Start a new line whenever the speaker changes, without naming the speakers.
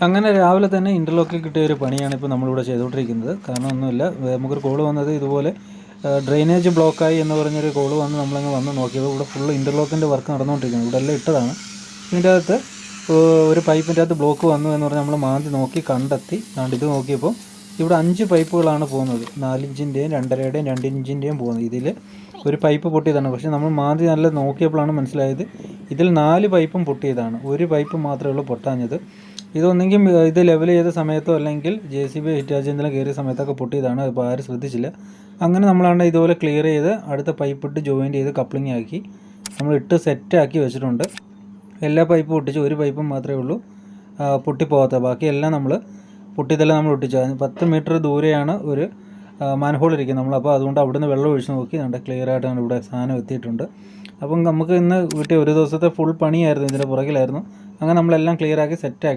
അങ്ങനെ രാവിലെ തന്നെ ഇൻ്റർലോക്കിൽ കിട്ടിയ ഒരു പണിയാണ് ഇപ്പോൾ നമ്മളിവിടെ ചെയ്തുകൊണ്ടിരിക്കുന്നത്. കാരണം ഒന്നുമില്ല, നമുക്കൊരു കോള് വന്നത് ഇതുപോലെ ഡ്രെയിനേജ് ബ്ലോക്കായി എന്ന് പറഞ്ഞൊരു കോള് നമ്മളങ്ങ് വന്ന് നോക്കിയപ്പോൾ ഇവിടെ ഫുള്ള് ഇൻ്റർലോക്കിൻ്റെ വർക്ക് നടന്നുകൊണ്ടിരിക്കുന്നത്. ഇവിടെ എല്ലാം ഇട്ടതാണ്. ഇതിൻ്റെ അകത്ത് ഒരു പൈപ്പിൻ്റെ അകത്ത് ബ്ലോക്ക് വന്നു എന്ന് പറഞ്ഞാൽ നമ്മൾ മാന്തി നോക്കി കണ്ടെത്തി. ഇത് നോക്കിയപ്പോൾ ഇവിടെ 5 പൈപ്പുകളാണ് പോകുന്നത്. 4 ഇഞ്ചിൻ്റെയും 2.5-യുടെയും 2 ഇഞ്ചിൻ്റെയും പോകുന്നത്. ഇതിൽ ഒരു പൈപ്പ് പൊട്ടിയതാണ്. പക്ഷേ നമ്മൾ മാന്തി നല്ല നോക്കിയപ്പോഴാണ് മനസ്സിലായത് ഇതിൽ 4 പൈപ്പും പൊട്ടിയതാണ്. ഒരു പൈപ്പ് മാത്രമേ ഉള്ളൂ പൊട്ടാഞ്ഞത്. ഇതൊന്നെങ്കിൽ ഇത് ലെവൽ ചെയ്ത സമയത്തോ അല്ലെങ്കിൽ JCB ഹിറ്റാച്ചി എന്തെങ്കിലും കയറിയ സമയത്തൊക്കെ പൊട്ടിയതാണ്. ഇപ്പോൾ ആരും ശ്രദ്ധിച്ചില്ല. അങ്ങനെ നമ്മളാണ് ഇതുപോലെ ക്ലിയർ ചെയ്ത് അടുത്ത പൈപ്പ് ഇട്ട് ജോയിൻറ്റ് ചെയ്ത് കപ്ലിംഗ് ആക്കി നമ്മളിട്ട് സെറ്റാക്കി വെച്ചിട്ടുണ്ട്. എല്ലാ പൈപ്പും പൊട്ടിച്ച് ഒരു പൈപ്പും മാത്രമേ ഉള്ളൂ പൊട്ടിപ്പോകാത്ത. ബാക്കിയെല്ലാം നമ്മൾ പൊട്ടിയതെല്ലാം നമ്മൾ ഒട്ടിച്ചു. 10 മീറ്റർ ദൂരെയാണ് ഒരു മാൻഹോൾ ഇരിക്കുന്നത് നമ്മളപ്പോൾ അതുകൊണ്ട് അവിടുന്ന് വെള്ളം ഒഴിച്ച് നോക്കി നമ്മുടെ ക്ലിയർ ആയിട്ടാണ് ഇവിടെ സാധനം എത്തിയിട്ടുണ്ട്. അപ്പം നമുക്ക് ഇന്ന് കിട്ടിയ ഒരു ദിവസത്തെ ഫുൾ പണിയായിരുന്നു, ഇതിൻ്റെ പുറകിലായിരുന്നു. അങ്ങനെ നമ്മളെല്ലാം ക്ലിയറാക്കി സെറ്റാക്കി